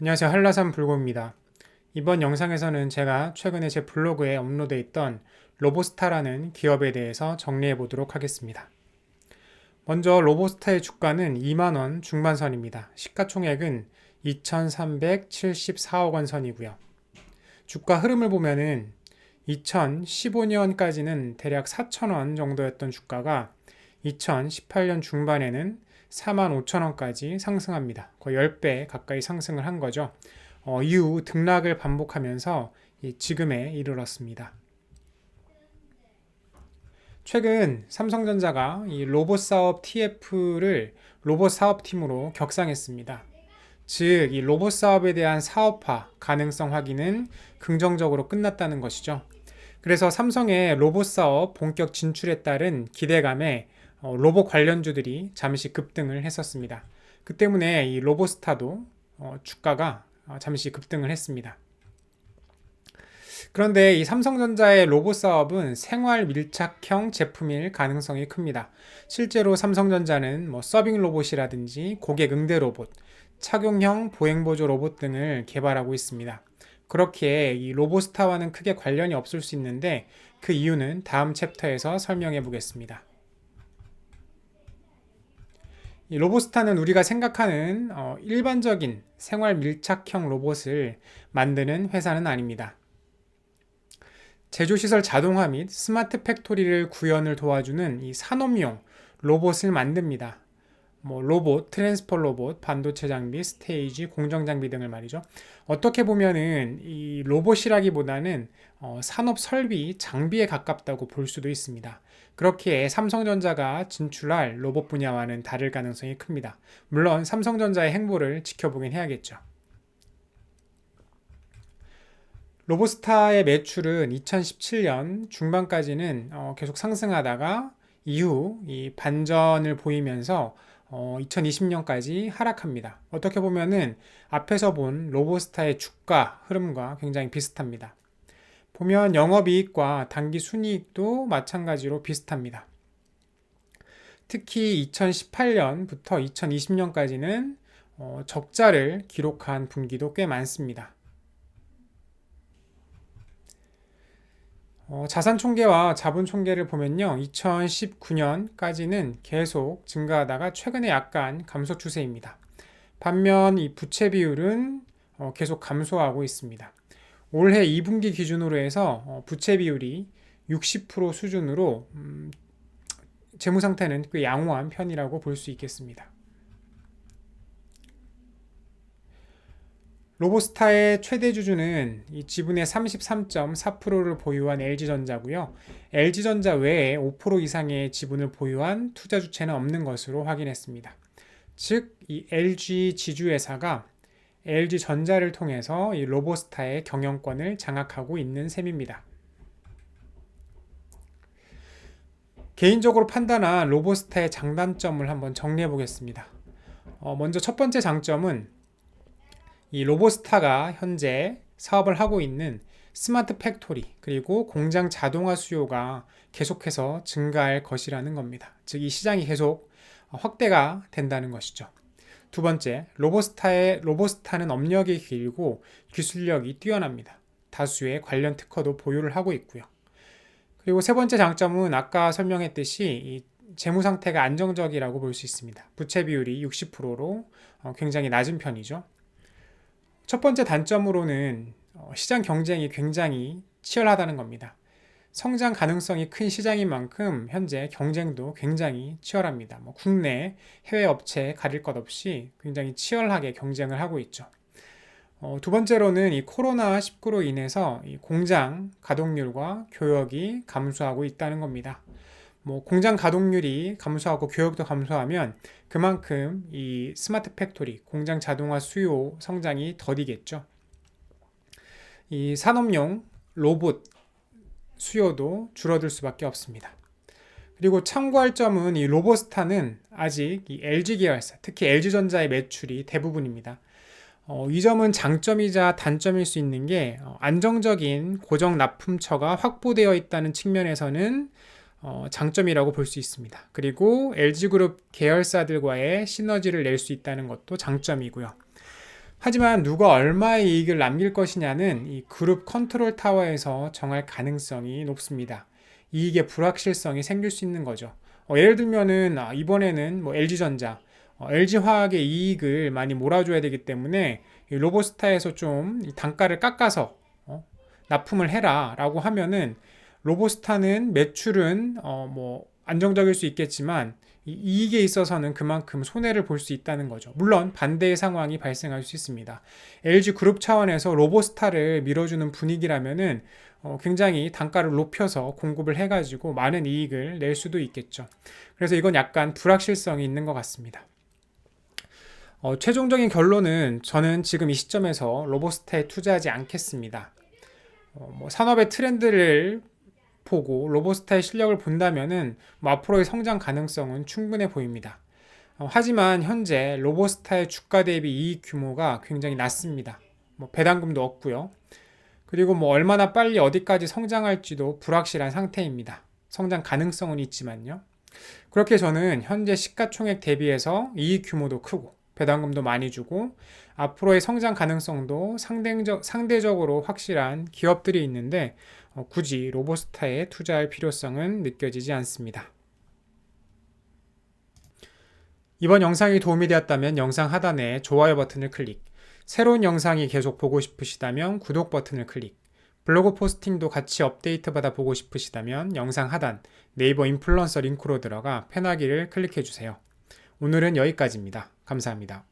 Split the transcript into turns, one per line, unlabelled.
안녕하세요. 한라산 불고입니다. 이번 영상에서는 제가 최근에 제 블로그에 업로드해 있던 로보스타라는 기업에 대해서 정리해 보도록 하겠습니다. 먼저 로보스타의 주가는 2만원 중반선입니다. 시가총액은 2,374억 원 선이고요. 주가 흐름을 보면은 2015년까지는 대략 4,000원 정도였던 주가가 2018년 중반에는 4만 5천 원까지 상승합니다. 거의 10배 가까이 상승을 한 거죠. 이후 등락을 반복하면서 지금에 이르렀습니다. 최근 삼성전자가 이 로봇 사업 TF를 로봇 사업팀으로 격상했습니다. 즉, 이 로봇 사업에 대한 사업화 가능성 확인은 긍정적으로 끝났다는 것이죠. 그래서 삼성의 로봇 사업 본격 진출에 따른 기대감에 로봇 관련주들이 잠시 급등을 했었습니다. 그 때문에 이 로보스타도 주가가 잠시 급등을 했습니다. 그런데 이 삼성전자의 로봇 사업은 생활 밀착형 제품일 가능성이 큽니다. 실제로 삼성전자는 서빙 로봇이라든지 고객 응대 로봇, 착용형 보행보조 로봇 등을 개발하고 있습니다. 그렇기에 이 로보스타와는 크게 관련이 없을 수 있는데 그 이유는 다음 챕터에서 설명해 보겠습니다. 이 로보스타는 우리가 생각하는 일반적인 생활 밀착형 로봇을 만드는 회사는 아닙니다. 제조시설 자동화 및 스마트 팩토리를 구현을 도와주는 이 산업용 로봇을 만듭니다. 로봇, 트랜스퍼 로봇, 반도체 장비, 스테이지, 공정 장비 등을 말이죠. 어떻게 보면은 이 로봇이라기보다는 산업 설비, 장비에 가깝다고 볼 수도 있습니다. 그렇기에 삼성전자가 진출할 로봇 분야와는 다를 가능성이 큽니다. 물론 삼성전자의 행보를 지켜보긴 해야겠죠. 로보스타의 매출은 2017년 중반까지는 계속 상승하다가 이후 이 반전을 보이면서 2020년까지 하락합니다. 어떻게 보면은 앞에서 본 로보스타의 주가 흐름과 굉장히 비슷합니다. 보면 영업이익과 단기 순이익도 마찬가지로 비슷합니다. 특히 2018년부터 2020년까지는 적자를 기록한 분기도 꽤 많습니다. 자산 총계와 자본 총계를 보면요. 2019년까지는 계속 증가하다가 최근에 약간 감소 추세입니다. 반면 이 부채 비율은 계속 감소하고 있습니다. 올해 2분기 기준으로 해서 부채 비율이 60% 수준으로 재무 상태는 꽤 양호한 편이라고 볼 수 있겠습니다. 로보스타의 최대 주주는 이 지분의 33.4%를 보유한 LG전자고요. LG전자 외에 5% 이상의 지분을 보유한 투자 주체는 없는 것으로 확인했습니다. 즉, 이 LG 지주회사가 LG전자를 통해서 이 로보스타의 경영권을 장악하고 있는 셈입니다. 개인적으로 판단한 로보스타의 장단점을 한번 정리해 보겠습니다. 먼저 첫 번째 장점은 이 로보스타가 현재 사업을 하고 있는 스마트 팩토리 그리고 공장 자동화 수요가 계속해서 증가할 것이라는 겁니다. 즉, 이 시장이 계속 확대가 된다는 것이죠. 두 번째, 로보스타는 업력이 길고 기술력이 뛰어납니다. 다수의 관련 특허도 보유를 하고 있고요. 그리고 세 번째 장점은 아까 설명했듯이 이 재무 상태가 안정적이라고 볼 수 있습니다. 부채 비율이 60%로 굉장히 낮은 편이죠. 첫 번째 단점으로는 시장 경쟁이 굉장히 치열하다는 겁니다. 성장 가능성이 큰 시장인 만큼 현재 경쟁도 굉장히 치열합니다. 국내, 해외 업체 가릴 것 없이 굉장히 치열하게 경쟁을 하고 있죠. 두 번째로는 이 코로나19로 인해서 이 공장 가동률과 교역이 감소하고 있다는 겁니다. 공장 가동률이 감소하고 교역도 감소하면 그만큼 이 스마트 팩토리, 공장 자동화 수요 성장이 더디겠죠. 이 산업용 로봇 수요도 줄어들 수밖에 없습니다. 그리고 참고할 점은 이 로보스타는 아직 이 LG 계열사, 특히 LG전자의 매출이 대부분입니다. 이 점은 장점이자 단점일 수 있는 게 안정적인 고정 납품처가 확보되어 있다는 측면에서는 장점이라고 볼 수 있습니다. 그리고 LG그룹 계열사들과의 시너지를 낼 수 있다는 것도 장점이고요. 하지만 누가 얼마의 이익을 남길 것이냐는 이 그룹 컨트롤 타워에서 정할 가능성이 높습니다. 이익의 불확실성이 생길 수 있는 거죠. 예를 들면은 이번에는 뭐 LG전자, LG화학의 이익을 많이 몰아줘야 되기 때문에 이 로보스타에서 좀 단가를 깎아서 납품을 해라라고 하면은 로보스타는 매출은 뭐 안정적일 수 있겠지만 이익에 있어서는 그만큼 손해를 볼 수 있다는 거죠. 물론 반대의 상황이 발생할 수 있습니다. LG 그룹 차원에서 로보스타를 밀어주는 분위기라면은 굉장히 단가를 높여서 공급을 해가지고 많은 이익을 낼 수도 있겠죠. 그래서 이건 약간 불확실성이 있는 것 같습니다. 최종적인 결론은 저는 지금 이 시점에서 로보스타에 투자하지 않겠습니다. 뭐 산업의 트렌드를 보고 로보스타의 실력을 본다면은 뭐 앞으로의 성장 가능성은 충분해 보입니다. 하지만 현재 로보스타의 주가 대비 이익 규모가 굉장히 낮습니다. 뭐 배당금도 없고요. 그리고 뭐 얼마나 빨리 어디까지 성장할지도 불확실한 상태입니다. 성장 가능성은 있지만요. 그렇게 저는 현재 시가총액 대비해서 이익 규모도 크고 배당금도 많이 주고 앞으로의 성장 가능성도 상대적으로 확실한 기업들이 있는데 굳이 로보스타에 투자할 필요성은 느껴지지 않습니다. 이번 영상이 도움이 되었다면 영상 하단에 좋아요 버튼을 클릭, 새로운 영상이 계속 보고 싶으시다면 구독 버튼을 클릭, 블로그 포스팅도 같이 업데이트 받아 보고 싶으시다면 영상 하단 네이버 인플루언서 링크로 들어가 편하기를 클릭해 주세요. 오늘은 여기까지입니다. 감사합니다.